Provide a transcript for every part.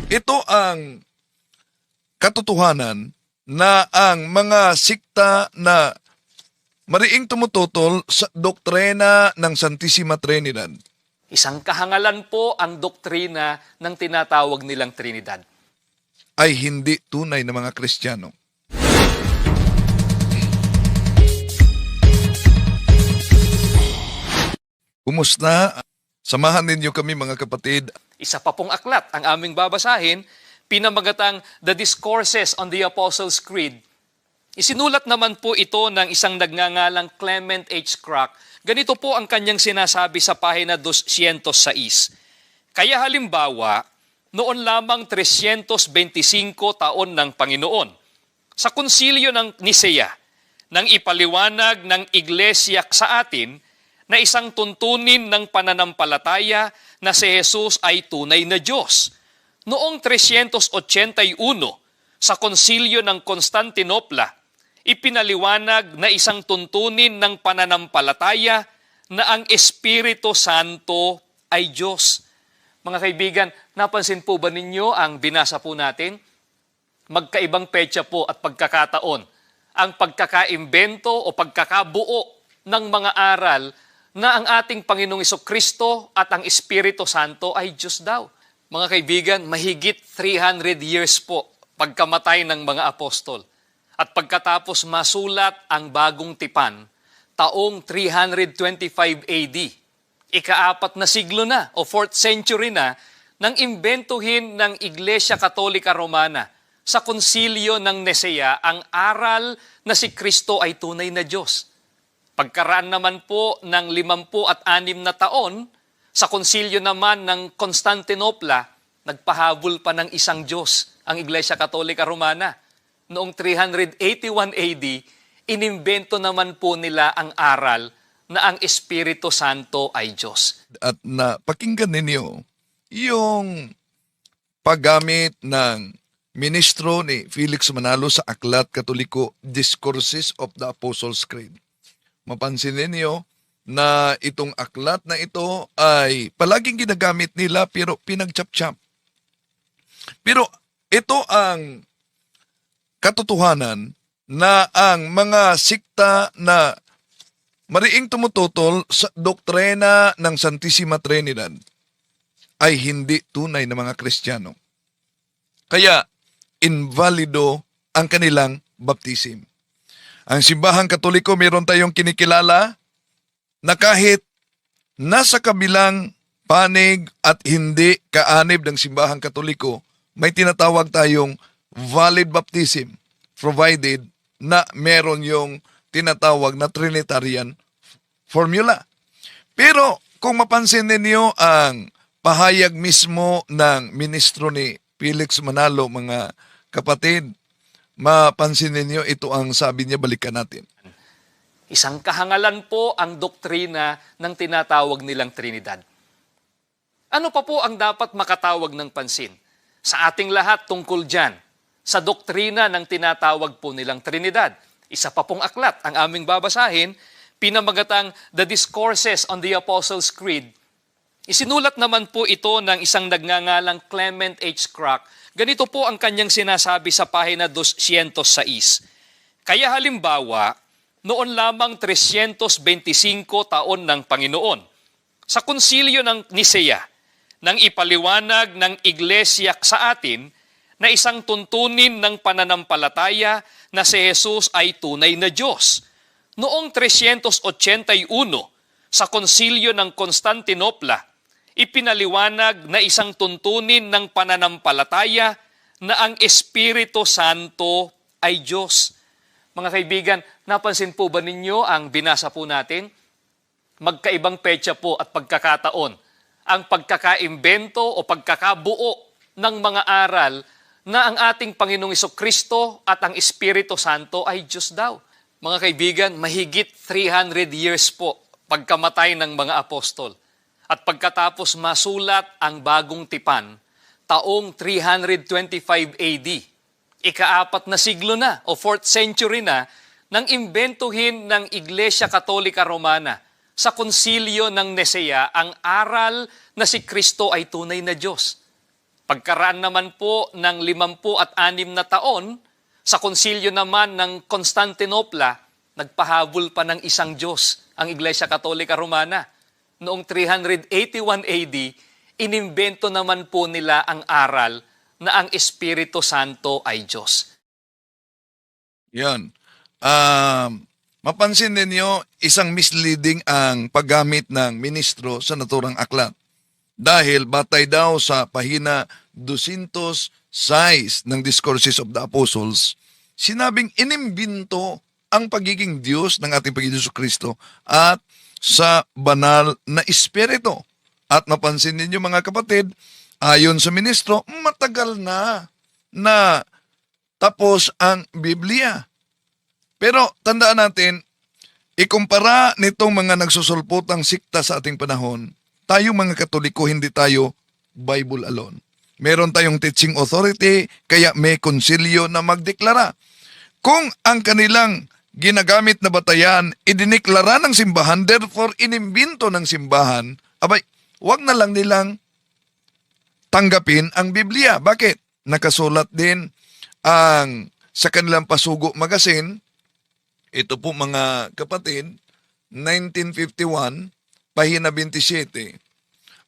Ito ang katotohanan na ang mga sikta na mariing tumututol sa doktrina ng Santissima Trinidad Isang kahangalan po ang doktrina ng tinatawag nilang Trinidad. ay hindi tunay na mga Kristiyano. Kumusta? Samahan ninyo kami mga kapatid. Isa pa pong aklat ang aming babasahin, pinamagatang The Discourses on the Apostles' Creed. Isinulat naman po ito ng isang nagngangalang Clement H. Crack. Ganito po ang kanyang sinasabi sa pahina 206. Kaya halimbawa, noon lamang 325 taon ng Panginoon, sa konsilyo ng Nisea, nang ipaliwanag ng Iglesia sa atin na isang tuntunin ng pananampalataya na si Jesus ay tunay na Diyos. Noong 381, sa konsilyo ng Constantinopla, ipinaliwanag na isang tuntunin ng pananampalataya na ang Espiritu Santo ay Diyos. Mga kaibigan, napansin po ba ninyo ang binasa po natin? Magkaibang petsa po at pagkakataon. Ang pagkakaimbento o pagkakabuo ng mga aral na ang ating Panginoong Jesucristo at ang Espiritu Santo ay Diyos daw. Mga kaibigan, mahigit 300 years po pagkamatay ng mga apostol. At pagkatapos masulat ang bagong tipan, taong 325 AD, ika-4 na siglo na o 4th century na, nang imbentuhin ng Iglesia Katolika Romana sa konsilyo ng Nisea ang aral na si Kristo ay tunay na Diyos. Pagkaraan naman po ng 56 na taon, sa konsilyo naman ng Constantinopla, nagpahabol pa ng isang Diyos ang Iglesia Katolika Romana. Noong 381 AD, inimbento naman po nila ang aral na ang Espiritu Santo ay Diyos. At napakinggan ninyo yung paggamit ng ministro ni Felix Manalo sa Aklat Katoliko Discourses of the Apostles' Creed. Mapansin ninyo na itong aklat na ito ay palaging ginagamit nila pero pinagchap-chap. Pero ito ang katotohanan na ang mga sikta na mariing tumututol sa doktrina ng Santissima Trinidad ay hindi tunay na mga Kristiyano. Kaya, invalido ang kanilang baptism. Ang simbahang Katoliko, meron tayong kinikilala na kahit nasa kabilang panig at hindi kaanib ng simbahang Katoliko, may tinatawag tayong valid baptism provided na meron yung tinatawag na Trinitarian formula. Pero kung mapansin ninyo ang pahayag mismo ng ministro ni Felix Manalo, mga kapatid, mapansin ninyo ito ang sabi niya, balikan natin. Isang kahangalan po ang doktrina ng tinatawag nilang Trinidad. Ano pa po ang dapat makatawag ng pansin sa ating lahat tungkol dyan, sa doktrina ng tinatawag po nilang Trinidad? Isa pa pong aklat ang aming babasahin, pinamagatang The Discourses on the Apostles' Creed. Isinulat naman po ito ng isang nagngangalang Clement H. Crack. Ganito po ang kanyang sinasabi sa pahina 206. Kaya halimbawa, noon lamang 325 taon ng Panginoon, sa konsilyo ng Nisea, nang ipaliwanag ng Iglesia sa atin na isang tuntunin ng pananampalataya na si Jesus ay tunay na Diyos. Noong 381, sa konsilyo ng Constantinopla, ipinaliwanag na isang tuntunin ng pananampalataya na ang Espiritu Santo ay Diyos. Mga kaibigan, napansin po ba ninyo ang binasa po natin? Magkaibang petsa po at pagkakataon. Ang pagkakaimbento o pagkakabuo ng mga aral na ang ating Panginoong Jesucristo at ang Espiritu Santo ay Diyos daw. Mga kaibigan, mahigit 300 years po pagkamatay ng mga apostol. At pagkatapos masulat ang bagong tipan, taong 325 AD, ika-4 na siglo na o 4th century na, nang imbentuhin ng Iglesia Katolika Romana sa konsilyo ng Nisea ang aral na si Kristo ay tunay na Diyos. Pagkaraan naman po ng 56 na taon, sa konsilyo naman ng Constantinople, nagpahabol pa ng isang Diyos ang Iglesia Katolika Romana. Noong 381 AD, inimbento naman po nila ang aral na ang Espiritu Santo ay Diyos. Yan. Mapansin ninyo, isang misleading ang paggamit ng ministro sa naturang aklat. Dahil batay daw sa pahina 206 ng Discourses of the Apostles, sinabing inimbento ang pagiging Diyos ng ating Panginoon Jesucristo at sa banal na Espiritu. At napansin ninyo mga kapatid, ayon sa ministro, matagal na tapos ang Biblia. Pero tandaan natin, ikumpara nitong mga nagsusulputang sikta sa ating panahon, tayong mga Katoliko, hindi tayo Bible alone. Meron tayong teaching authority, kaya may konsilyo na magdeklara. Kung ang kanilang ginagamit na batayan, idiniklara ng simbahan, therefore inimbento ng simbahan, abay, wag na lang nilang tanggapin ang Biblia. Bakit? Nakasulat din ang sa kanilang Pasugo Magazine, ito po mga kapatid, 1951, pahina 27.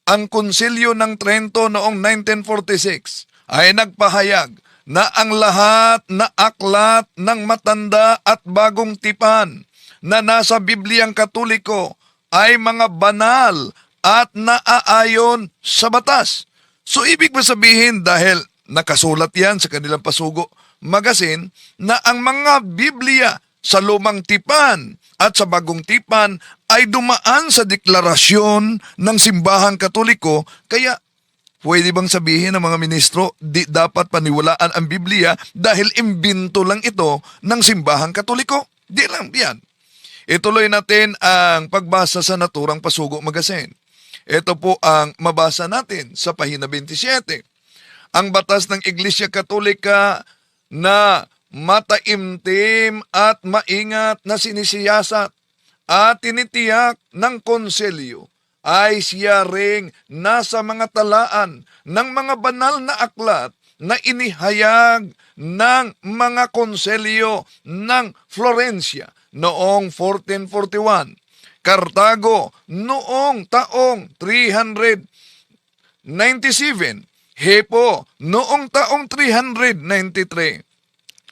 Ang Konsilyo ng Trento noong 1946 ay nagpahayag na ang lahat na aklat ng matanda at bagong tipan na nasa Bibliang Katoliko ay mga banal at naaayon sa batas. So ibig ba sabihin dahil nakasulat yan sa kanilang Pasugo Magazine na ang mga Biblia sa lumang tipan at sa bagong tipan ay dumaan sa deklarasyon ng simbahang Katoliko, kaya pwede bang sabihin ng mga ministro, di dapat paniwalaan ang Biblia dahil imbento lang ito ng simbahang Katoliko? Di lang yan. Ituloy natin ang pagbasa sa naturang Pasugo Magazine. Ito po ang mabasa natin sa pahina 27. Ang batas ng Iglesia Katolika na mataimtim at maingat na sinisiyasat at tinitiyak ng konselyo ay siya ring nasa mga talaan ng mga banal na aklat na inihayag ng mga konselyo ng Florencia noong 1441, Cartago noong taong 397, Hippo noong taong 393,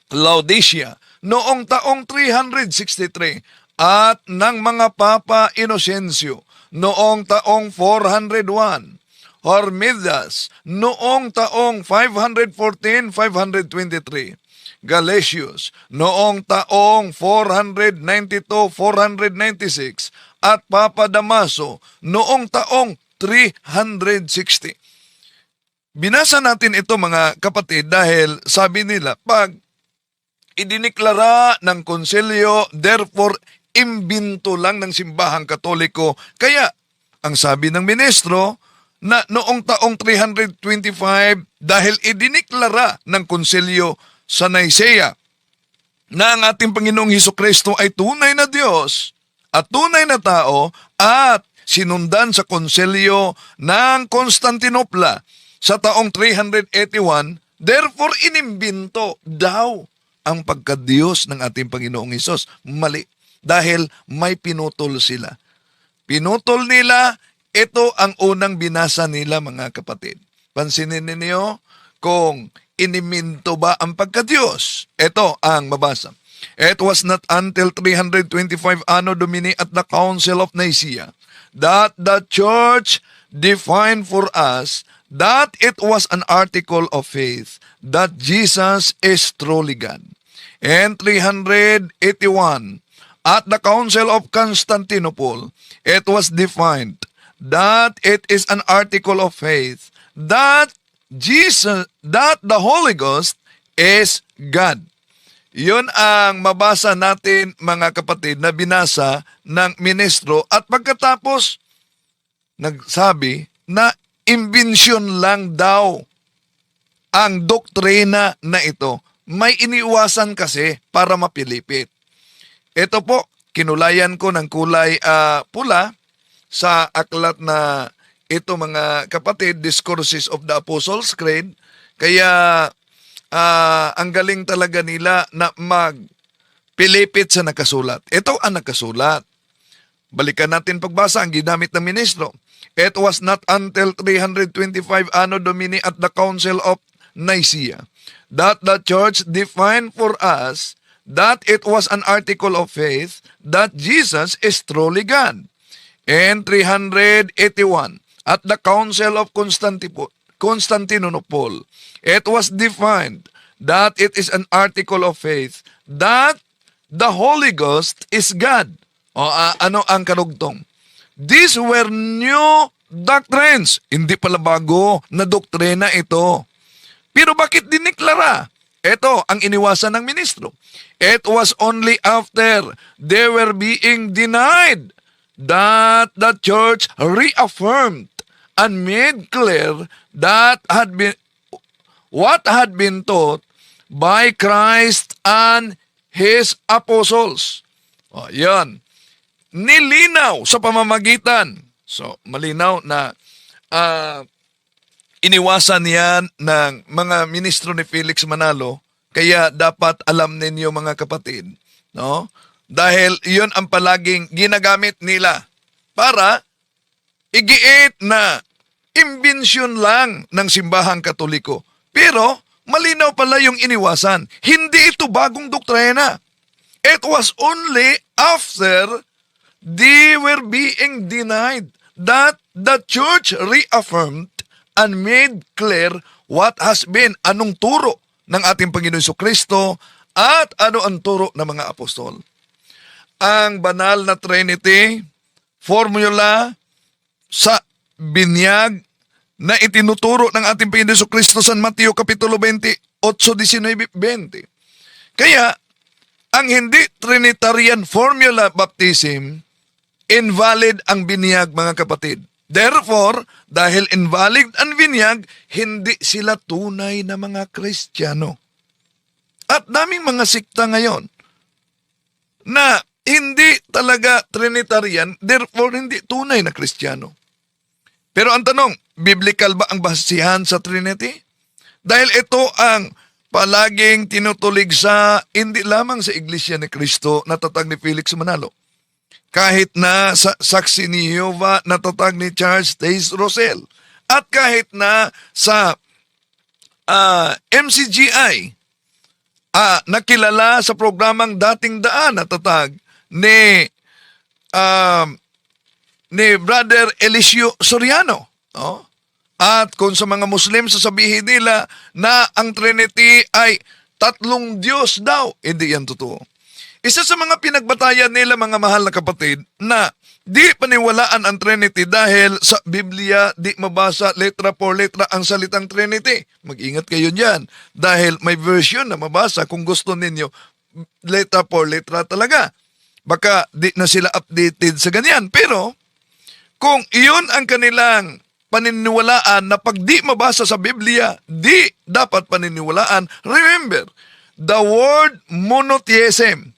Laodicea noong taong 363 at ng mga Papa Inocencio noong taong 401, Hormidas noong taong 514-523, Galatius noong taong 492-496 at Papa Damaso noong taong 360. Binasa natin ito mga kapatid dahil sabi nila, pag idiniklara ng konselyo, therefore, imbento lang ng simbahang Katoliko. Kaya, ang sabi ng ministro, na noong taong 325, dahil idiniklara ng konselyo sa Nicea, na ang ating Panginoong Hesukristo ay tunay na Diyos at tunay na tao at sinundan sa konselyo ng Constantinople sa taong 381, therefore, inimbento daw ang pagkadiyos ng ating Panginoong Hesus. Mali. Dahil may pinutol sila. Pinutol nila, ito ang unang binasa nila mga kapatid. Pansinin ninyo kung iniminto ba ang pagkadiyos. Ito ang mabasa. It was not until 325 Anno Domini at the Council of Nicaea that the Church defined for us that it was an article of faith that Jesus is truly God. And 381, at the Council of Constantinople, it was defined that it is an article of faith that the Holy Ghost is God. Yun ang mabasa natin mga kapatid na binasa ng ministro at pagkatapos nagsabi na imbensyon lang daw ang doktrina na ito. May iniiwasan kasi para mapilipit. Ito po, kinulayan ko ng kulay pula sa aklat na ito mga kapatid, Discourses of the Apostles' Creed. Kaya ang galing talaga nila na magpilipit sa nakasulat. Ito ang nakasulat. Balikan natin pagbasa ang ginamit ng ministro. It was not until 325 Anno Domini at the Council of Nicaea that the church defined for us that it was an article of faith that Jesus is truly God. In 381, at the Council of Constantinople, it was defined that it is an article of faith that the Holy Ghost is God. O ano ang karugtong? These were new doctrines. Hindi pala bago na doktrina ito. Pero bakit diniklara? Ito ang iniwasan ng ministro. It was only after they were being denied that the church reaffirmed and made clear that what had been taught by Christ and His apostles. O, yan. Nilinaw sa pamamagitan. So, malinaw na iniwasan yan ng mga ministro ni Felix Manalo, kaya dapat alam ninyo mga kapatid, no? Dahil yun ang palaging ginagamit nila para igiit na imbensyon lang ng simbahang Katoliko. Pero malinaw pala yung iniwasan. Hindi ito bagong doktrina. It was only after they were being denied that the church reaffirmed and made clear what has been, anong turo ng ating Panginoon Jesucristo at ano ang turo ng mga apostol. Ang banal na Trinity, formula sa binyag na itinuturo ng ating Panginoon Jesucristo sa Mateo Kapitulo 28, 19, 20. Kaya, ang hindi Trinitarian formula baptism, invalid ang binyag mga kapatid. Therefore, dahil invalid ang binyag, hindi sila tunay na mga Kristiyano. At daming mga sikta ngayon na hindi talaga Trinitarian, therefore hindi tunay na Kristiyano. Pero ang tanong, biblical ba ang basihan sa Trinity? Dahil ito ang palaging tinutulig sa hindi lamang sa Iglesia ni Cristo na tatag ni Felix Manalo. Kahit na sa Saksi ni Jehovah na tatag ni Charles Taze Russell. At kahit na sa MCGI, nakilala sa programang Dating Daan na tatag ni Brother Eliseo Soriano. No? At kung sa mga Muslim sasabihin nila na ang Trinity ay tatlong Diyos daw, hindi yan totoo. Isa sa mga pinagbatayan nila mga mahal na kapatid na di paniwalaan ang Trinity dahil sa Biblia di mabasa letra por letra ang salitang Trinity. Mag-ingat kayo dyan dahil may version na mabasa kung gusto ninyo letra por letra talaga. Baka di na sila updated sa ganyan. Pero kung iyon ang kanilang paniniwalaan na pag di mabasa sa Biblia, di dapat paniniwalaan. Remember, the word monotheism.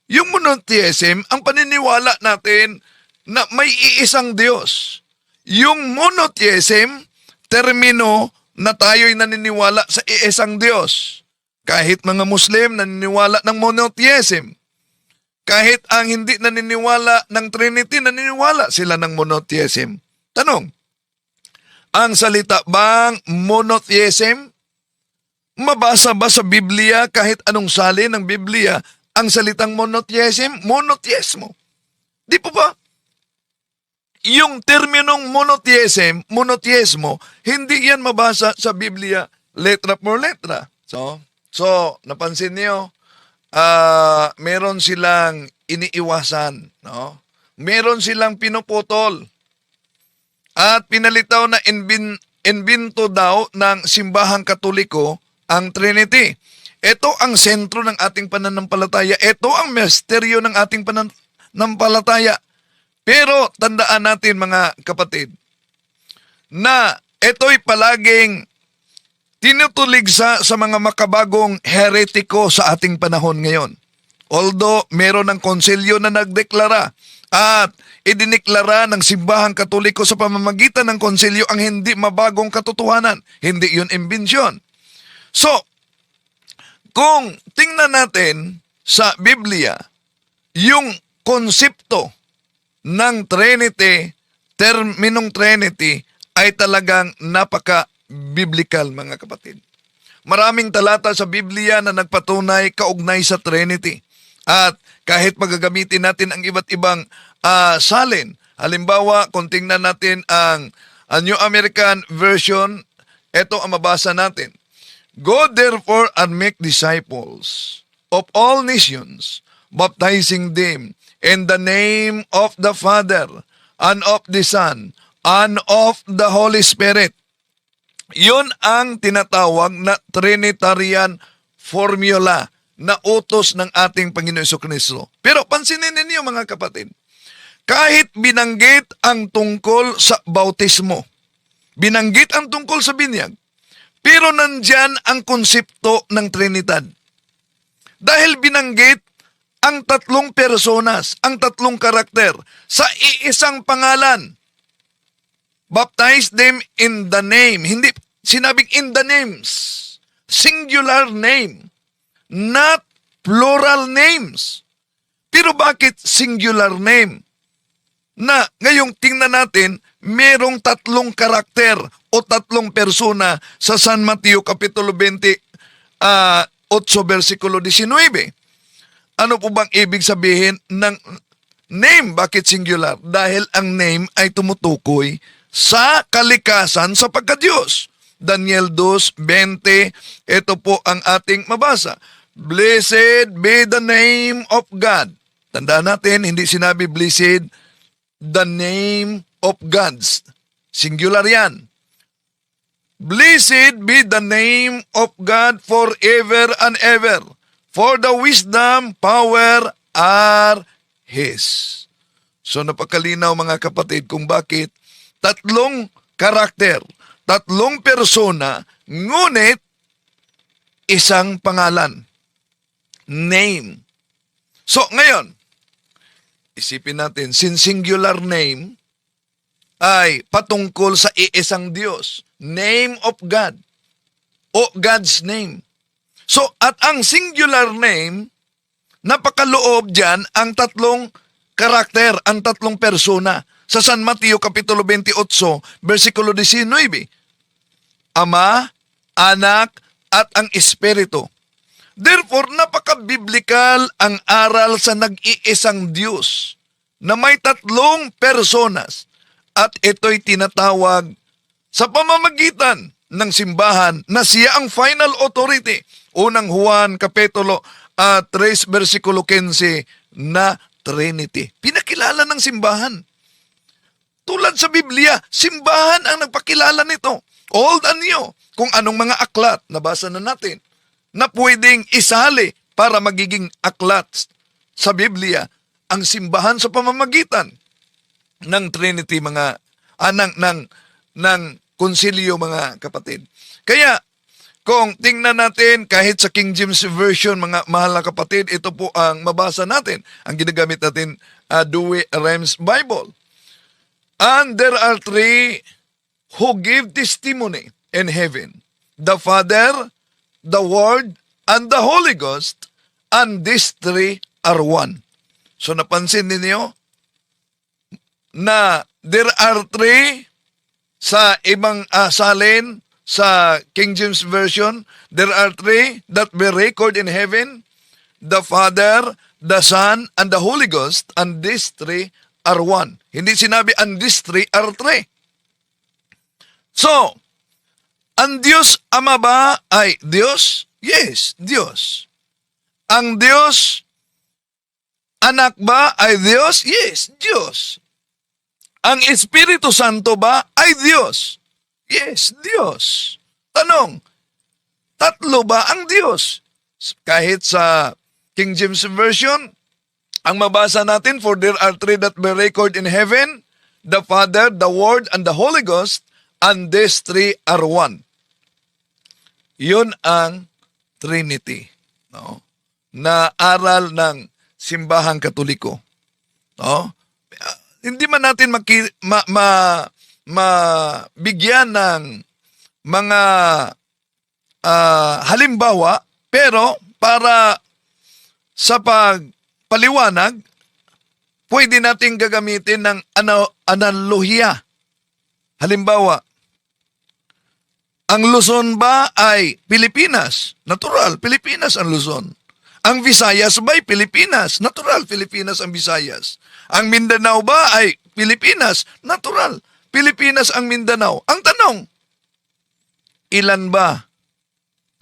Yung monotheism, ang paniniwala natin na may iisang Diyos. Yung monotheism, termino na tayo'y naniniwala sa iisang Diyos. Kahit mga Muslim naniniwala ng monotheism. Kahit ang hindi naniniwala ng Trinity, naniniwala sila ng monotheism. Tanong, ang salita bang monotheism? Mabasa ba sa Biblia kahit anong salin ng Biblia ang salitang monotheism? Monotheismo. Di po ba? Yung terminong monotheismo, hindi yan mabasa sa Biblia letra por letra. So napansin niyo, meron silang iniiwasan, no? Meron silang pinuputol. At pinalitaw na invento daw ng simbahang Katoliko ang Trinity. Ito ang sentro ng ating pananampalataya. Ito ang misteryo ng ating pananampalataya. Pero tandaan natin mga kapatid, na ito'y palaging tinutulig sa mga makabagong heretiko sa ating panahon ngayon. Although meron ng konselyo na nagdeklara At idiniklara ng simbahang katoliko sa pamamagitan ng konsilyo ang hindi mabagong katotohanan. Hindi yun imbensyon. So, kung tingnan natin sa Biblia, yung konsepto ng Trinity, terminong Trinity, ay talagang napaka-biblical, mga kapatid. Maraming talata sa Biblia na nagpatunay kaugnay sa Trinity. At kahit magagamitin natin ang iba't ibang salin, halimbawa, kung tingnan natin ang New American Version, ito ang mabasa natin. Go therefore and make disciples of all nations, baptizing them in the name of the Father, and of the Son, and of the Holy Spirit. Yun ang tinatawag na Trinitarian formula na utos ng ating Panginoon Jesucristo. Pero pansinin ninyo, mga kapatid, kahit binanggit ang tungkol sa bautismo, binanggit ang tungkol sa binyag, pero nandyan ang konsepto ng Trinidad. Dahil binanggit ang tatlong personas, ang tatlong karakter, sa iisang pangalan. Baptize them in the name. Hindi sinabing in the names. Singular name. Not plural names. Pero bakit singular name? Na ngayong tingnan natin, merong tatlong karakter o tatlong persona sa San Mateo Kapitulo 28, versikulo 19. Ano po bang ibig sabihin ng name? Bakit singular? Dahil ang name ay tumutukoy sa kalikasan sa pagka-Diyos. Daniel 2:20, ito po ang ating mabasa. Blessed be the name of God. Tandaan natin, hindi sinabi blessed the name of God's. Singular yan. Blessed be the name of God forever and ever. For the wisdom, power are His. So napakalinaw, mga kapatid, kung bakit tatlong karakter, tatlong persona, ngunit isang pangalan. Name. So ngayon, isipin natin, singular name ay patungkol sa iisang Diyos. Name of God. O God's name. So, at ang singular name, napakaloob dyan ang tatlong karakter, ang tatlong persona. Sa San Mateo Kapitulo 28, versikulo 19. Ama, Anak, at ang Espiritu. Therefore, napaka-biblical ang aral sa nag-iisang Diyos na may tatlong personas at ito'y tinatawag sa pamamagitan ng simbahan na siya ang final authority. Unang Juan Kapitulo 3, versikulo 15 na Trinity. Pinakilala ng simbahan. Tulad sa Biblia, simbahan ang nagpakilala nito. Old and new. Kung anong mga aklat, nabasa na natin, na pwedeng isali para magiging aklat sa Biblia, ang simbahan sa pamamagitan ng Trinity, mga ng konsilyo, mga kapatid. Kaya, kung tingnan natin, kahit sa King James Version, mga mahal na kapatid, ito po ang mabasa natin. Ang ginagamit natin, Douay Rheims Bible. And there are three who give testimony in heaven. The Father, the Word, and the Holy Ghost, and these three are one. So napansin ninyo na there are three sa ibang salin, sa King James Version, there are three that we record in heaven, the Father, the Son, and the Holy Ghost, and these three are one. Hindi sinabi, and these three are three. So, ang Diyos Ama ba ay Diyos? Yes, Diyos. Ang Diyos Anak ba ay Diyos? Yes, Diyos. Ang Espiritu Santo ba ay Diyos? Yes, Diyos. Tanong, tatlo ba ang Diyos? Kahit sa King James Version, ang mabasa natin, for there are three that we record in heaven, the Father, the Word, and the Holy Ghost, and these three are one. Yun ang Trinity, no? Na aral ng simbahang Katoliko. No? hindi man natin mabigyan ng mga halimbawa, pero para sa pagpaliwanag, pwede nating gagamitin ng analohiya. Halimbawa, ang Luzon ba ay Pilipinas? Natural, Pilipinas ang Luzon. Ang Visayas ba ay Pilipinas? Natural, Pilipinas ang Visayas. Ang Mindanao ba ay Pilipinas? Natural, Pilipinas ang Mindanao. Ang tanong, ilan ba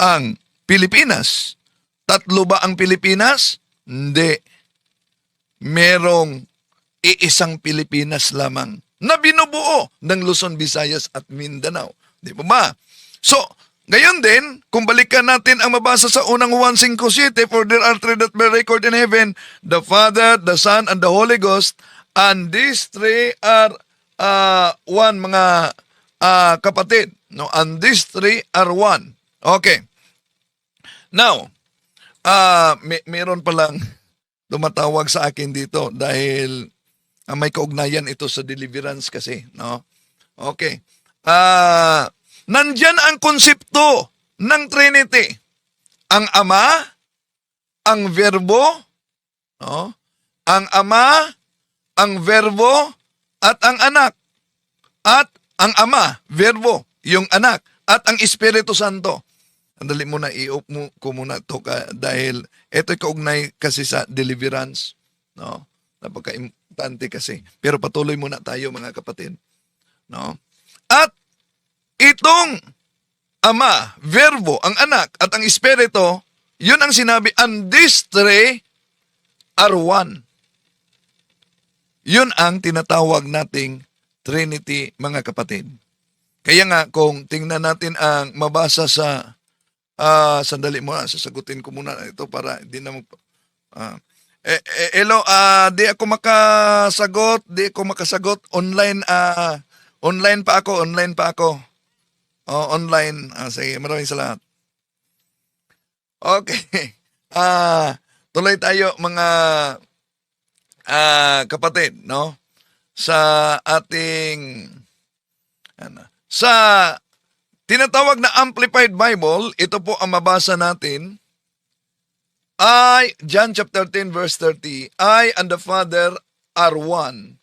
ang Pilipinas? Tatlo ba ang Pilipinas? Hindi. Merong iisang Pilipinas lamang na binubuo ng Luzon, Visayas at Mindanao. Di ba ba? So, gayon din, kung balikan natin ang mabasa sa unang Juan 5:7, for there are three that bear record in heaven, the Father, the Son, and the Holy Ghost, and these three are one, mga kapatid. No? And these three are one. Okay. Now, meron palang tumatawag sa akin dito dahil may kaugnayan ito sa deliverance kasi, no? Okay. Nandyan ang konsepto ng Trinity. Ang Ama, ang Verbo, no? Ang Ama, ang Verbo, at ang Anak. At ang Ama, Verbo, yung Anak, at ang Espiritu Santo. Andali muna, i-off ko muna ito dahil ito'y kaugnay kasi sa deliverance. No? Napaka-importante kasi. Pero patuloy muna tayo mga kapatid. No? At itong Ama, Verbo, ang Anak, at ang Espiritu, yun ang sinabi, and these three are one. Yun ang tinatawag nating Trinity, mga kapatid. Kaya nga, kung tingnan natin ang mabasa sa sandali muna, sasagutin ko muna ito para hindi na hello, di ako makasagot online, online pa ako. Online. Sige, maraming salamat. Okay. Tuloy tayo mga kapatid, no? Sa ating sa tinatawag na Amplified Bible, ito po ang mabasa natin, John chapter 10 verse 30, I and the Father are one,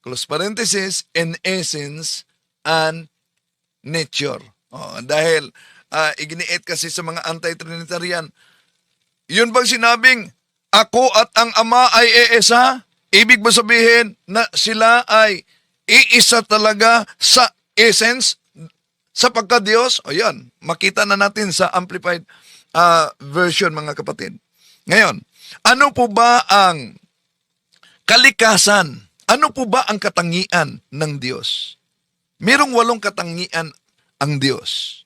close parenthesis, in essence and nature. Dahil iginiit kasi sa mga anti-Trinitarian, yun bang sinabing, ako at ang Ama ay iisa? Ibig ba sabihin na sila ay iisa talaga sa essence, sa pagka-Diyos? O yan, makita na natin sa Amplified version, mga kapatid. Ngayon, ano po ba ang kalikasan? Ano po ba ang katangian ng Diyos? Merong 8 katangian ang Diyos.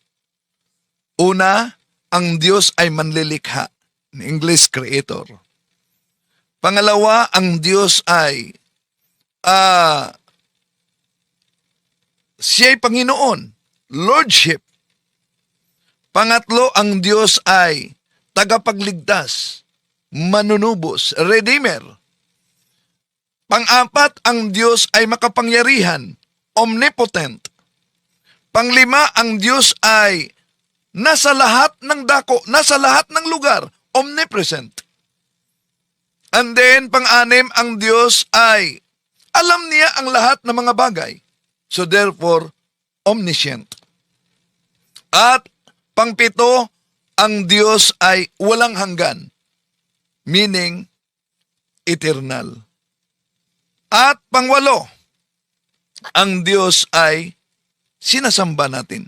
Una, ang Diyos ay manlilikha. In English, creator. Pangalawa, ang Diyos ay siya'y Panginoon, Lordship. Pangatlo, ang Diyos ay tagapagligtas, manunubos, Redeemer. Pang-apat, ang Diyos ay makapangyarihan, omnipotent. Panglima, ang Diyos ay nasa lahat ng dako, nasa lahat ng lugar, omnipresent. And then, pang-anim, ang Diyos ay alam niya ang lahat ng mga bagay. So therefore, omniscient. At pang-pito, ang Diyos ay walang hanggan, meaning eternal. At pang-walo, ang Diyos ay sinasamba natin.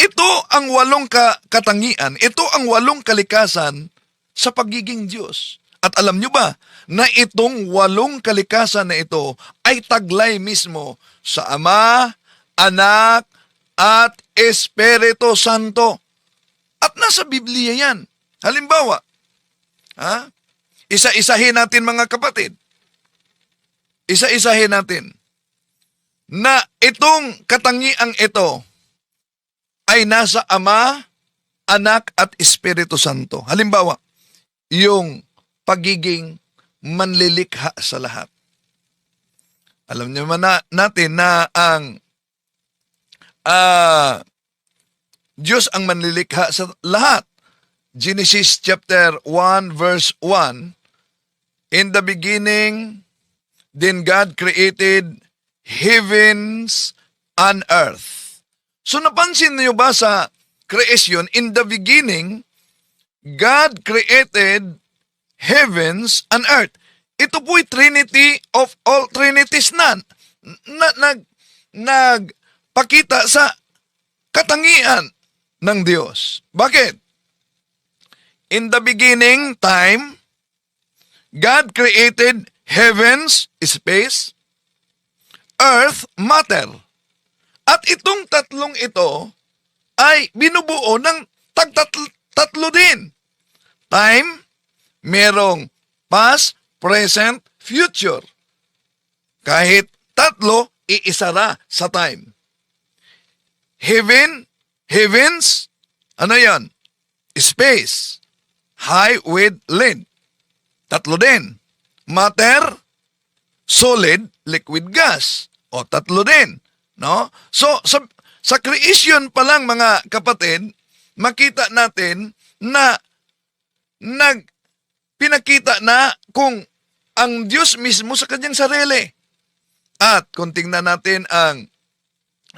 Ito ang 8 katangian, ito ang 8 kalikasan sa pagiging Diyos. At alam nyo ba na itong 8 kalikasan na ito ay taglay mismo sa Ama, Anak, at Espiritu Santo. At nasa Biblia yan. Halimbawa, isa-isahin natin mga kapatid. Isa-isahin natin na itong katangiang ito ay nasa Ama, Anak, at Espiritu Santo. Halimbawa, yung pagiging manlilikha sa lahat. Alam niyo man natin na ang ah, Diyos ang manlilikha sa lahat. Genesis chapter 1 verse 1, in the beginning, then God created heavens and earth. So napansin niyo ba sa creation, in the beginning, God created heavens and earth. Ito po'y Trinity of all Trinities nagpakita sa katangian ng Diyos. Bakit? In the beginning, time, God created heavens, space, earth, matter. At itong tatlong ito ay binubuo ng tatlo din. Time, merong past, present, future. Kahit tatlo, iisara sa time. Heavens, ano yan? Space, high, width, length. Tatlo din. Matter, solid, liquid, gas. O tatlo din. No? So, sa creation pa lang mga kapatid, makita natin na pinakita na kung ang Diyos mismo sa kanyang sarili. At kung tingnan natin ang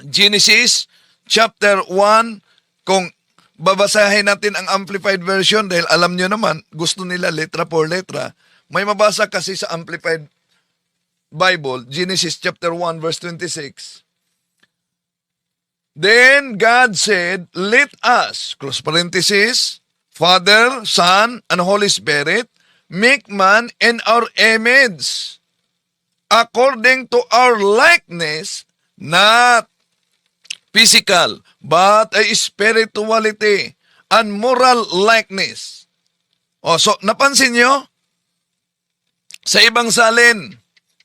Genesis chapter 1, kung babasahin natin ang Amplified Version, dahil alam nyo naman, gusto nila letra por letra, may mabasa kasi sa Amplified Bible, Genesis chapter 1 verse 26. Then God said, let us, close parenthesis, Father, Son, and Holy Spirit, make man in our image, according to our likeness, not physical, but a spirituality and moral likeness. O, so, napansin nyo? Sa ibang salin,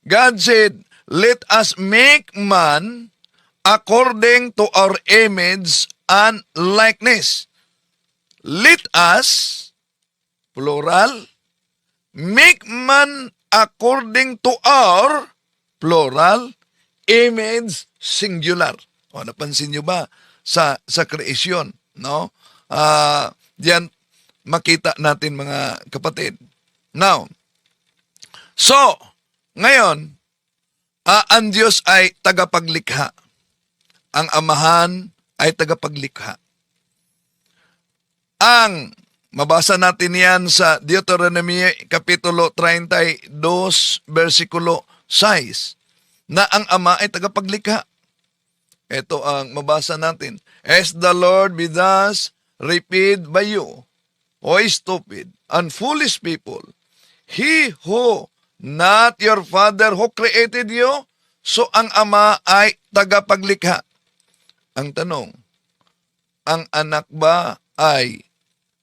God said, let us make man according to our image and likeness. Let us, plural, make man according to our, plural, image, singular. O, napansin nyo ba sa creation, no? Diyan makita natin mga kapatid. Now, so, ngayon, ang Diyos ay tagapaglikha. Ang Amahan ay tagapaglikha. Ang mabasa natin yan sa Deuteronomy Kapitulo 32, versikulo 6, na ang Ama ay tagapaglikha. Ito ang mabasa natin. As the Lord be thus repeated by you, O stupid and foolish people, He who not your Father who created you, so ang Ama ay tagapaglikha. Ang tanong, ang anak ba ay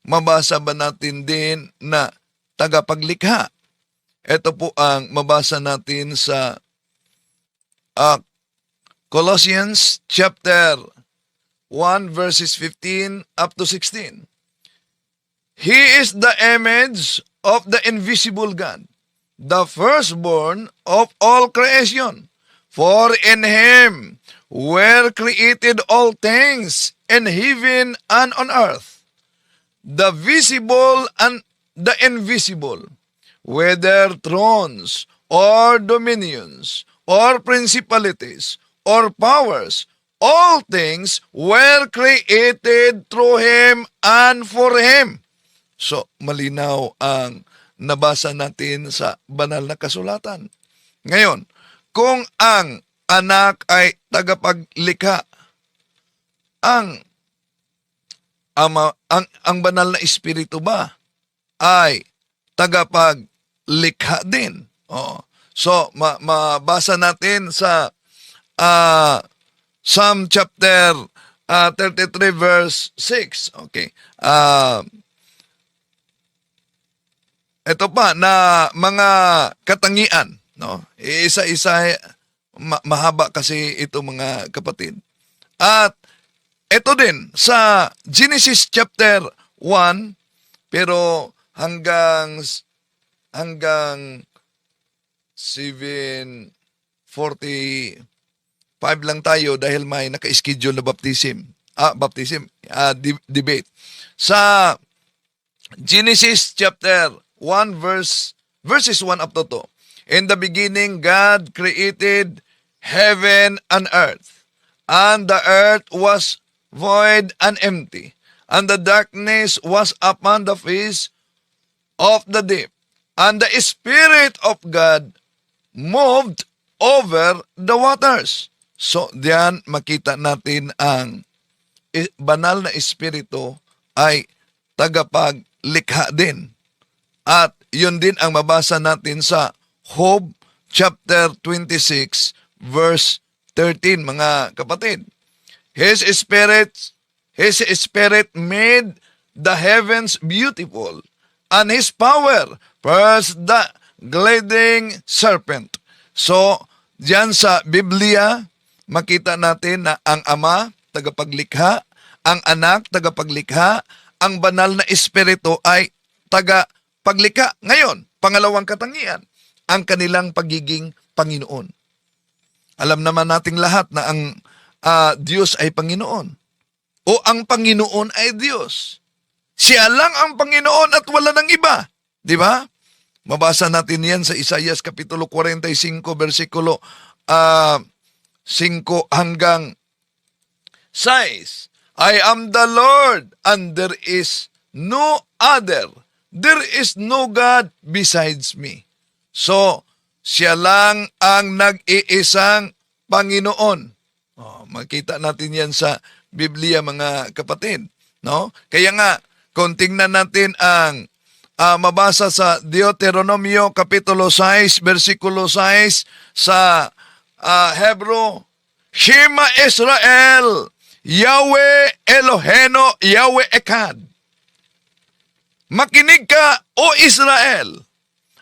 mabasa ba natin din na tagapaglikha? Ito po ang mabasa natin sa Colossians chapter 1 verses 15 up to 16. He is the image of the invisible God, the firstborn of all creation. For in Him were created all things in heaven and on earth, the visible and the invisible, whether thrones or dominions or principalities or powers, all things were created through Him and for Him. So, malinaw ang nabasa natin sa banal na kasulatan. Ngayon, kung ang anak ay tagapaglikha, ang banal na espiritu ba ay tagapaglikha din? Oh. So, mabasa natin sa Psalm chapter 33 verse 6. Okay. Ito pa na mga katangian, no? Isa-isa, mahaba kasi ito mga kapatid. At ito din sa Genesis chapter 1, pero hanggang 7:14 45 lang tayo dahil may naka-schedule na debate. Sa Genesis chapter 1 verses 1 up to 2. In the beginning, God created heaven and earth, and the earth was void and empty, and the darkness was upon the face of the deep, and the Spirit of God moved over the waters. So, diyan makita natin ang banal na Espiritu ay tagapaglikha din. At yun din ang mabasa natin sa Job chapter 26 verse 13, mga kapatid. His spirit made the heavens beautiful, and His power pierced the gliding serpent. So, diyan sa Biblia, makita natin na ang Ama, tagapaglikha, ang Anak, tagapaglikha, ang banal na Espiritu ay tagapaglikha. Ngayon, pangalawang katangian, ang kanilang pagiging Panginoon. Alam naman nating lahat na ang Diyos ay Panginoon. O ang Panginoon ay Diyos. Siya lang ang Panginoon at wala nang iba. Di ba? Mabasa natin yan sa Isaias Kapitulo 45, versikulo 5 hanggang 6. I am the Lord, and there is no other. There is no God besides me. So, siya lang ang nag-iisang Panginoon. Makita natin yan sa Biblia, mga kapatid. No? Kaya nga, kung tingnan natin ang mabasa sa Deuteronomio Kapitulo 6, versikulo 6 sa Hebrew, Shema Israel, Yahweh Eloheno, Yahweh Echad. Makinig ka, O Israel,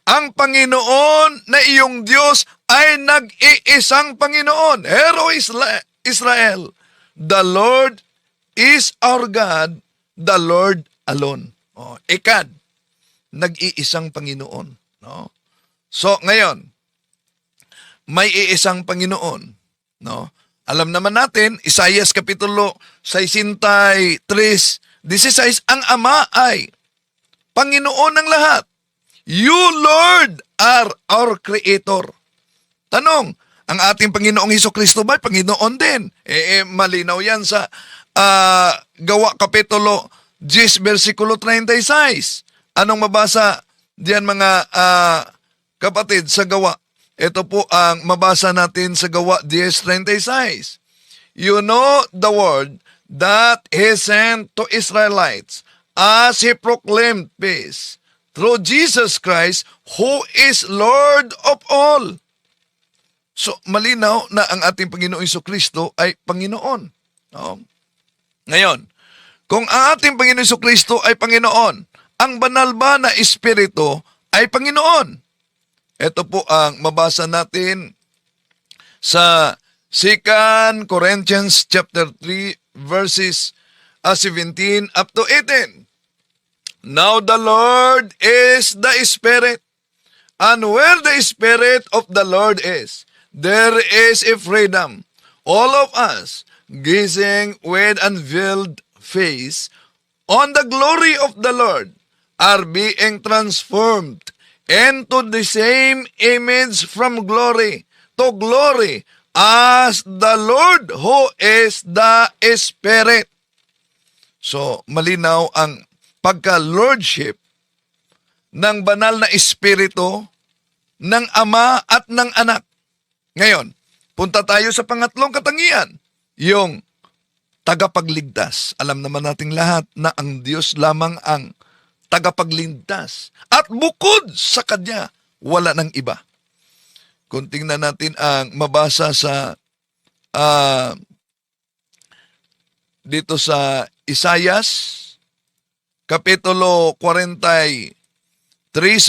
ang Panginoon na iyong Diyos ay nag-iisang Panginoon. Hero Israel, the Lord is our God, the Lord alone. Echad, nag-iisang Panginoon. No? So, ngayon, may iisang Panginoon. No? Alam naman natin, Isaias Kapitulo 63, 16, ang Ama ay Panginoon ng lahat. You, Lord, are our Creator. Tanong, ang ating Panginoong Hesukristo ba? Panginoon din. Malinaw yan sa Gawa Kapitulo 10, versikulo 36. Anong mabasa diyan, mga kapatid, sa Gawa? Ito po ang mabasa natin sa Gawa 10:36. You know the word that He sent to Israelites as He proclaimed peace through Jesus Christ, who is Lord of all. So, malinaw na ang ating Panginoong Hesukristo ay Panginoon. No? Ngayon, kung ang ating Panginoong Hesukristo ay Panginoon, ang banal ba na Espiritu ay Panginoon? Ito po ang mabasa natin sa 2 Corinthians chapter 3 verses 17 up to 18. Now the Lord is the Spirit, and where the Spirit of the Lord is, there is a freedom. All of us, gazing with unveiled face on the glory of the Lord, are being transformed into the same image from glory to glory as the Lord who is the Spirit. So, malinaw ang pagka-lordship ng banal na Espiritu ng Ama at ng Anak. Ngayon, punta tayo sa pangatlong katangian, yung tagapagligtas. Alam naman nating lahat na ang Diyos lamang ang tagapagligtas. At bukod sa Kanya, wala nang iba. Kung tingnan natin ang mabasa sa dito sa Isaias Kapitulo 43,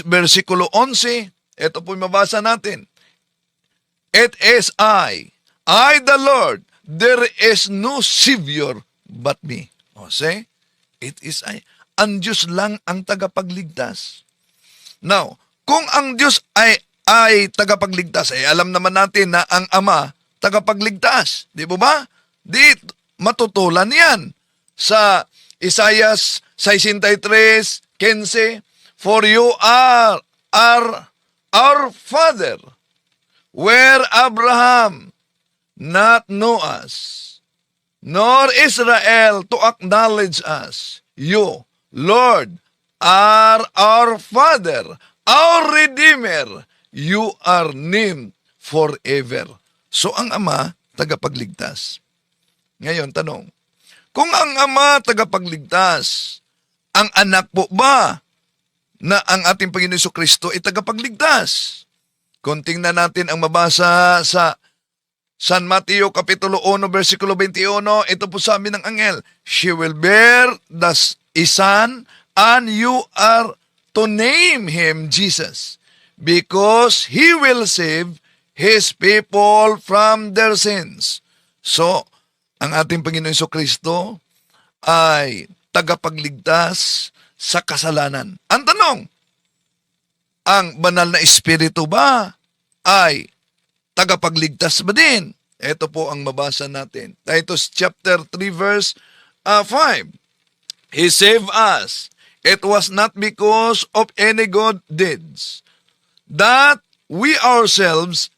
versikulo 11, ito po yung mabasa natin. It is I the Lord, there is no Savior but me. See? It is I. Ang Diyos lang ang tagapagligtas. Now, kung ang Diyos ay ay tagapagligtas. Alam naman natin na ang Ama tagapagligtas. Di ba? Di matutulan yan sa Isaiah 63:15, "For you are our Father, where Abraham not know us, nor Israel to acknowledge us. You, Lord, are our Father, our Redeemer. You are named forever." So ang Ama, tagapagligtas. Ngayon, tanong, kung ang Ama tagapagligtas, ang anak po ba na ang ating Panginoon Jesucristo ay tagapagligtas? Kung tingnan natin ang mabasa sa San Mateo Kapitulo 1, versikulo 21, ito po sabi ng anghel, "She will bear a son, and you are to name him Jesus, because he will save his people from their sins." So, ang ating Panginoon Jesucristo ay tagapagligtas sa kasalanan. Ang tanong, ang banal na Espiritu ba ay tagapagligtas ba din? Ito po ang mabasa natin. Titus chapter 3 verse 5. "He saved us. It was not because of any good deeds that we ourselves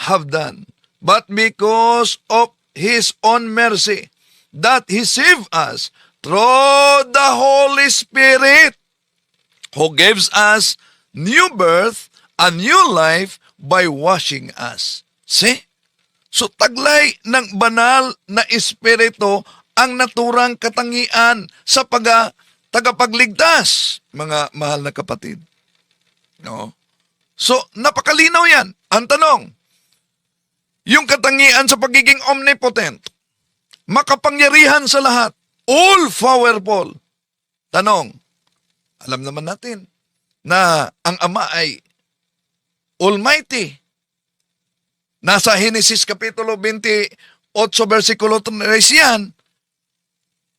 have done, but because of His own mercy, that He saved us through the Holy Spirit, who gives us new birth, a new life by washing us." See? So taglay ng banal na Espiritu ang naturang katangian sa tagapagligtas, mga mahal na kapatid. No? So, napakalinaw yan. Ang tanong, yung katangian sa pagiging omnipotent, makapangyarihan sa lahat, all-powerful. Tanong, alam naman natin na ang Ama ay Almighty. Nasa Genesis Kapitulo 28, versikulo 3 yan,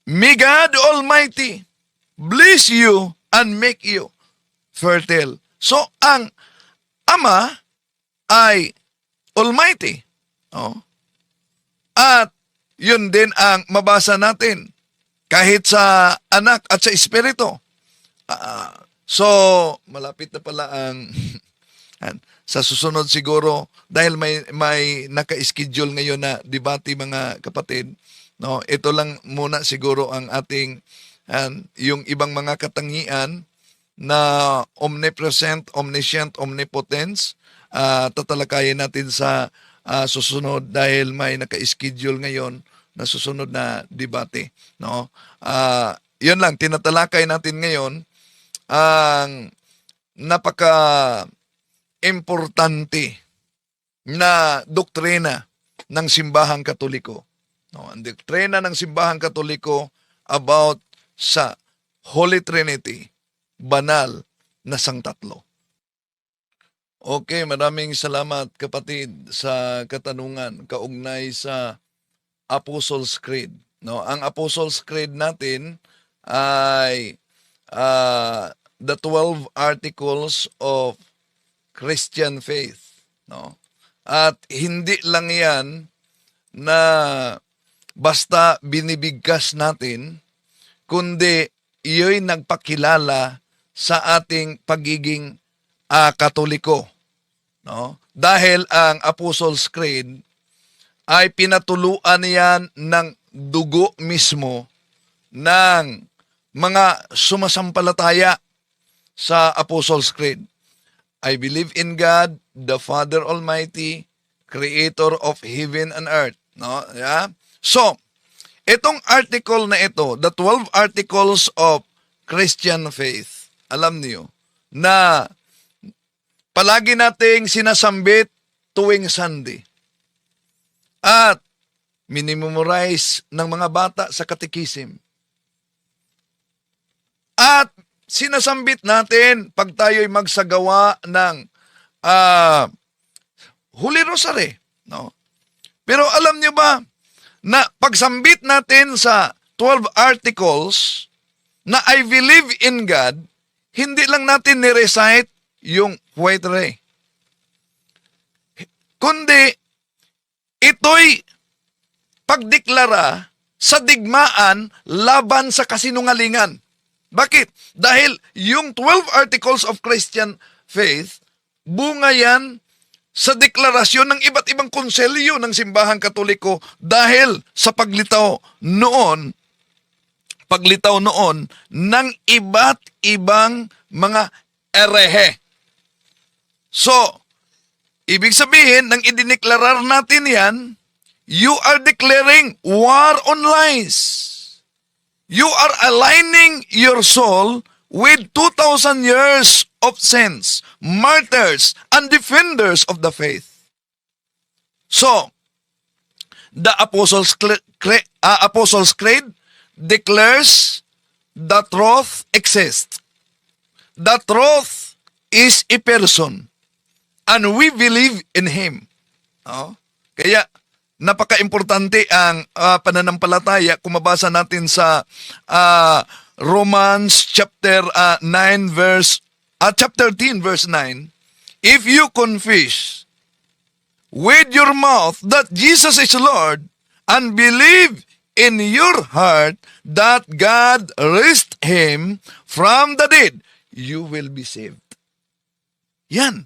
"May God Almighty bless you and make you fertile." So, ang Ama ay Almighty. Oh. At yun din ang mabasa natin kahit sa anak at sa Espiritu. So, malapit na pala ang sa susunod siguro, dahil may naka-schedule ngayon na debate mga kapatid, no, ito lang muna siguro ang ating yung ibang mga katangian na omnipresent, omniscient, omnipotence, tatalakayin natin sa susunod dahil may naka-schedule ngayon na susunod na debate, no. Yun lang, tinatalakay natin ngayon ang napaka-importante na doktrina ng Simbahang Katoliko. No, ang doktrina ng Simbahang Katoliko about sa Holy Trinity, banal na sangtatlo. Okay, maraming salamat kapatid sa katanungan kaugnay sa Apostles' Creed. No, ang Apostles' Creed natin ay the 12 articles of Christian faith, no? At hindi lang 'yan na basta binibigkas natin, kundi iyo'y nagpakilala sa ating pagiging Katoliko, no? Dahil ang Apostles' Creed ay pinatuluan niyan ng dugo mismo ng mga sumasampalataya sa Apostles' Creed. "I believe in God, the Father Almighty, Creator of heaven and earth." No? Yeah? So, itong article na ito, the 12 articles of Christian faith, alam niyo na palagi nating sinasambit tuwing Sunday. At minimemorize ng mga bata sa katekism. At sinasambit natin pag tayo'y magsagawa ng Holy Rosary, no? Pero alam niyo ba na pagsambit natin sa 12 articles na I believe in God, hindi lang natin ni-recite yung White Ray. kundi ito'y pagdeklara sa digmaan laban sa kasinungalingan. Bakit? Dahil yung 12 Articles of Christian Faith, bunga yan sa deklarasyon ng iba't ibang konselyo ng Simbahang Katoliko dahil sa paglitaw noon ng iba't ibang mga erehe. So, ibig sabihin, nang idineklarar natin yan, you are declaring war on lies. You are aligning your soul with 2,000 years of saints, martyrs, and defenders of the faith. So, the Apostles' Creed declares the truth exists. The truth is a person, and we believe in Him. Kaya, napaka-importante ang pananampalataya kung mabasa natin sa Romans chapter 10 verse 9. If you confess with your mouth that Jesus is Lord and believe in your heart that God raised Him from the dead, you will be saved. Yan.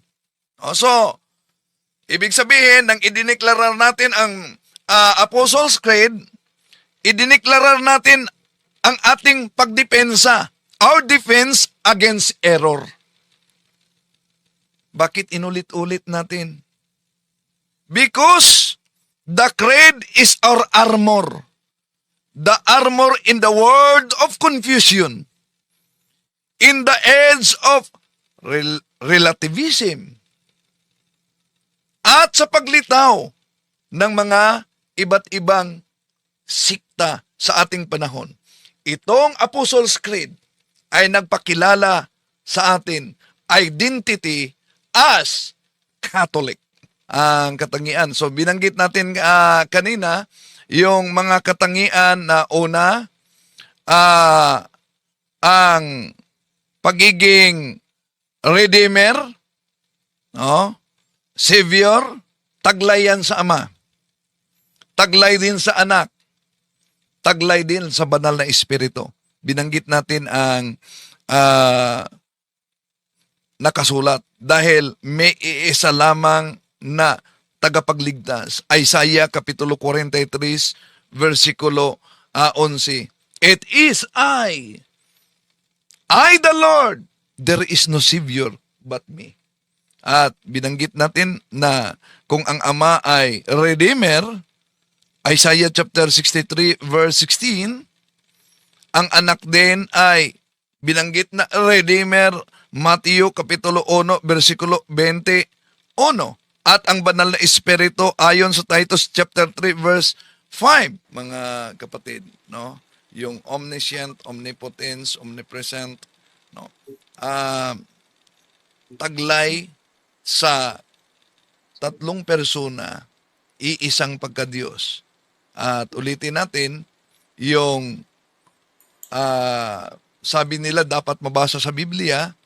So, ibig sabihin, nang idineklara natin ang Apostles' Creed, idineklara natin ang ating pagdepensa, our defense against error. Bakit inulit-ulit natin? Because the Creed is our armor. The armor in the world of confusion, in the age of relativism, at sa paglitaw ng mga iba't ibang sikta sa ating panahon. Itong Apostles' Creed ay nagpakilala sa atin identity as Catholic. Ang katangian. So binanggit natin kanina yung mga katangian na una, ang pagiging Redeemer, Savior, taglay yan sa Ama. Taglay din sa Anak. Taglay din sa Banal na Espiritu. Binanggit natin ang nakasulat dahil may iisa lamang na tagapagligtas. Isaiah Kapitulo 43, versikulo 11. It is I the Lord, there is no Savior but me. At binanggit natin na kung ang Ama ay Redeemer, Isaiah chapter 63 verse 16, ang Anak din ay binanggit na Redeemer, Mateo Kapitulo 1 versikulo 21. At ang Banal na Espiritu ayon sa Titus chapter 3 verse 5, mga kapatid, no? Yung omniscient, omnipotence, omnipresent, no? Taglay sa tatlong persona, iisang pagka-Diyos. At ulitin natin, yung sabi nila dapat mabasa sa Biblia,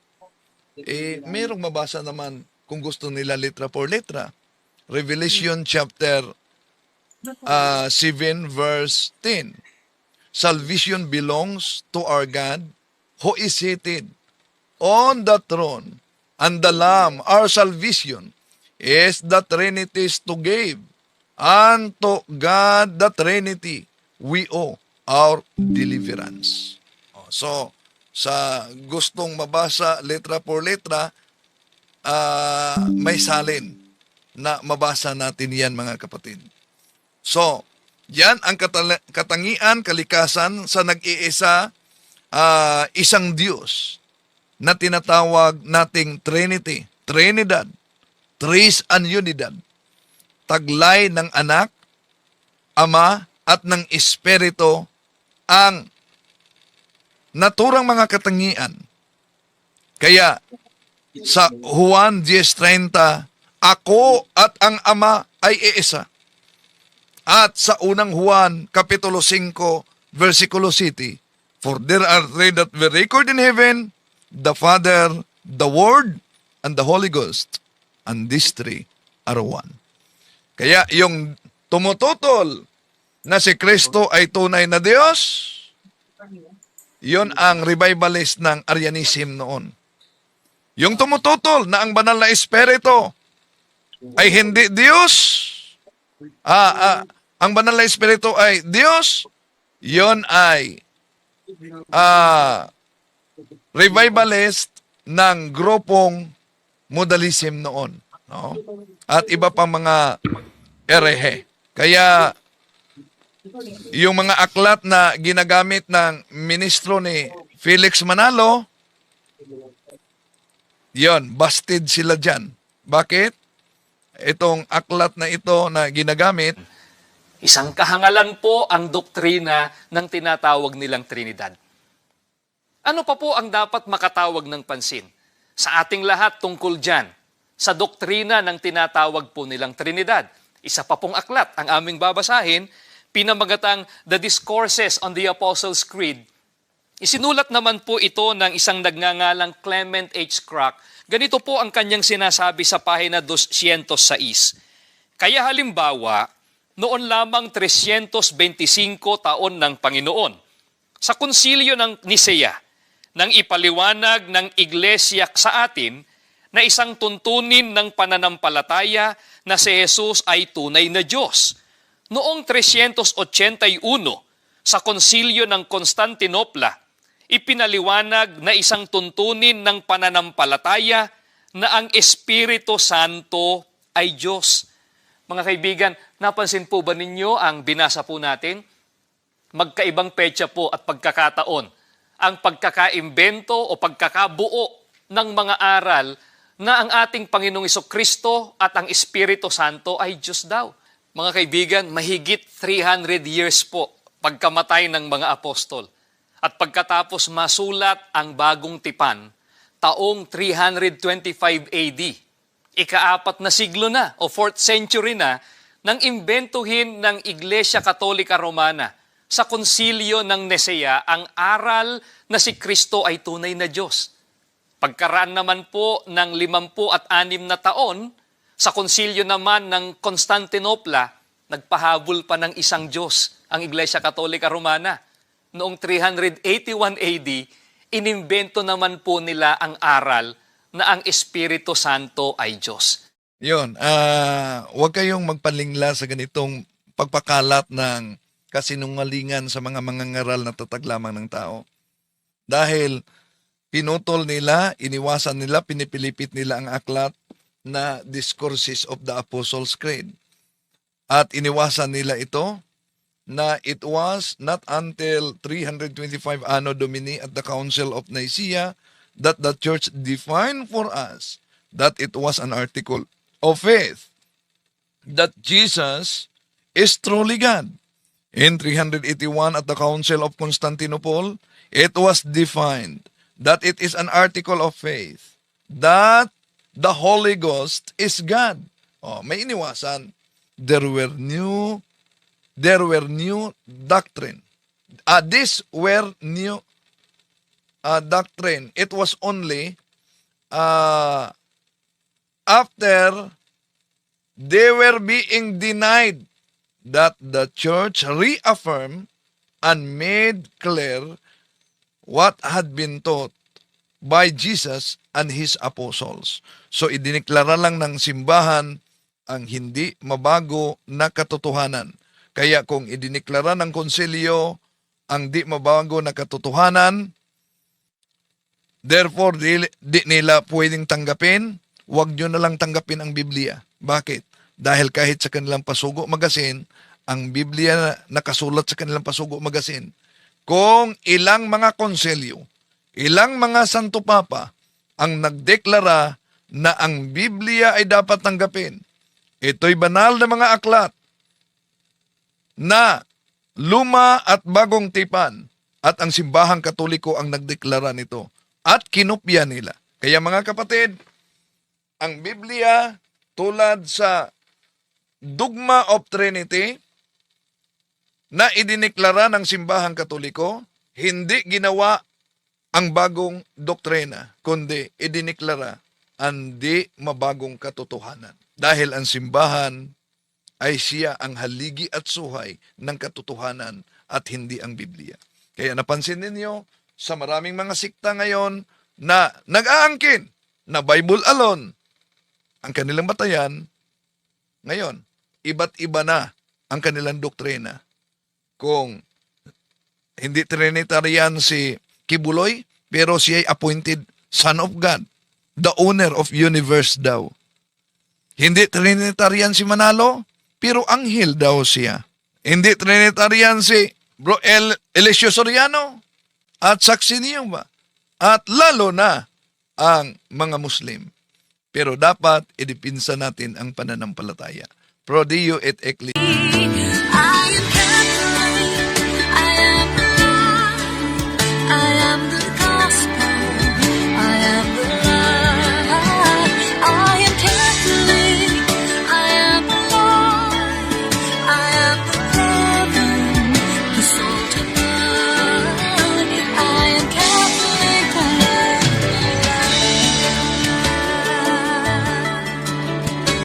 mayroong mabasa naman kung gusto nila letra por letra. Revelation chapter 7 verse 10. Salvation belongs to our God who is seated on the throne, and the Lamb, our salvation, is the Trinity's to give. Unto God the Trinity we owe our deliverance. So, sa gustong mabasa letra por letra, may salin na mabasa natin yan, mga kapatid. So, yan ang katangian, kalikasan sa nag-iisa, isang Diyos na tinatawag nating Trinity, Trinidad, Tris and Unidad, taglay ng Anak, Ama, at ng Espiritu ang naturang mga katangian. Kaya, sa Juan 10:30, ako at ang Ama ay iisa. At sa unang Juan, Kapitulo 5, versikulo 7, for there are three that we record in heaven, the Father, the Word, and the Holy Ghost, and these three are one. Kaya yung tumututol na si Kristo ay tunay na Diyos, yon ang revivalist ng Arianism noon. Yung tumututol na ang banal na Espiritu ay hindi Diyos, ang banal na Espiritu ay Diyos, yon ay revivalist ng grupong modalism noon. No? At iba pang mga erehe. Kaya yung mga aklat na ginagamit ng ministro ni Felix Manalo, yon, busted sila dyan. Bakit? Itong aklat na ito na ginagamit, Isang kahangalan po ang doktrina ng tinatawag nilang Trinidad. Ano pa po ang dapat makatawag ng pansin sa ating lahat tungkol dyan, sa doktrina ng tinatawag po nilang Trinidad? Isa pa pong aklat ang aming babasahin, pinamagatang The Discourses on the Apostles' Creed. Isinulat naman po ito ng isang nagngangalang Clement H. Crack. Ganito po ang kanyang sinasabi sa pahina 206. Kaya halimbawa, noon lamang 325 taon ng Panginoon, sa konsilyo ng Nisea, nang ipaliwanag ng Iglesia sa atin na isang tuntunin ng pananampalataya na si Jesus ay tunay na Diyos. Noong 381, sa konsilyo ng Constantinopla, ipinaliwanag na isang tuntunin ng pananampalataya na ang Espiritu Santo ay Diyos. Mga kaibigan, napansin po ba ninyo ang binasa po natin? Magkaibang petsa po at pagkakataon ang pagkakaimbento o pagkakabuo ng mga aral na ang ating Panginoong Jesucristo at ang Espiritu Santo ay Diyos daw. Mga kaibigan, mahigit 300 years po pagkamatay ng mga apostol. At pagkatapos masulat ang bagong tipan, taong 325 AD. Ika-4 na siglo na o 4th century na nang imbentuhin ng Iglesia Katolika Romana sa konsilyo ng Nisea ang aral na si Kristo ay tunay na Diyos. Pagkaraan naman po ng 56 na taon, sa konsilyo naman ng Constantinopla, nagpahabol pa ng isang Diyos ang Iglesia Katolika Romana. Noong 381 AD, inimbento naman po nila ang aral na ang Espiritu Santo ay Diyos. yon, huwag kayong magpalingla sa ganitong pagpakalat ng kasinungalingan sa mga mangangaral na tatag lamang ng tao. Dahil pinutol nila, iniwasan nila, pinipilipit nila ang aklat na Discourses of the Apostles' Creed. At iniwasan nila ito na it was not until 325 Anno Domini at the Council of Nicaea that the Church defined for us that it was an article of faith that Jesus is truly God. In 381 at the Council of Constantinople, it was defined that it is an article of faith that the Holy Ghost is God. Oh, may iniwasan. There were new doctrine. These were new doctrine. It was only after they were being denied that the church reaffirmed and made clear what had been taught by Jesus and His apostles. So, idiniklara lang ng simbahan ang hindi mabago na katotohanan. Kaya kung idiniklara ng konsilyo ang di mabago na katotohanan, therefore, di nila pwedeng tanggapin, huwag nyo na lang tanggapin ang Biblia. Bakit? Dahil kahit sa kanilang pasugo magasin, ang Biblia na nakasulat sa kanilang pasugo magasin, kung ilang mga konselyo, ilang mga Santo Papa ang nagdeklara na ang Biblia ay dapat tanggapin, ito'y banal na mga aklat na luma at bagong tipan at ang simbahang katoliko ang nagdeklara nito at kinopya nila. Kaya mga kapatid, ang Biblia tulad sa Dogma of Trinity na idiniklara ng simbahang katoliko, hindi ginawa ang bagong doktrina, kundi idiniklara ang di mabagong katotohanan. Dahil ang simbahan ay siya ang haligi at suhay ng katotohanan at hindi ang Biblia. Kaya napansin ninyo, sa maraming mga sikta ngayon na nag-aangkin na Bible alone ang kanilang batayan, ngayon, iba't iba na ang kanilang doktrina. Kung hindi Trinitarian si Kibuloy, pero siya ay appointed Son of God, the owner of universe daw. Hindi Trinitarian si Manalo, pero anghel daw siya. Hindi Trinitarian si Bro Eliseo Soriano at saksi niyo ba? At lalo na ang mga Muslim. Pero dapat idipinsa natin ang pananampalataya. Pro Dio et Ecclesia.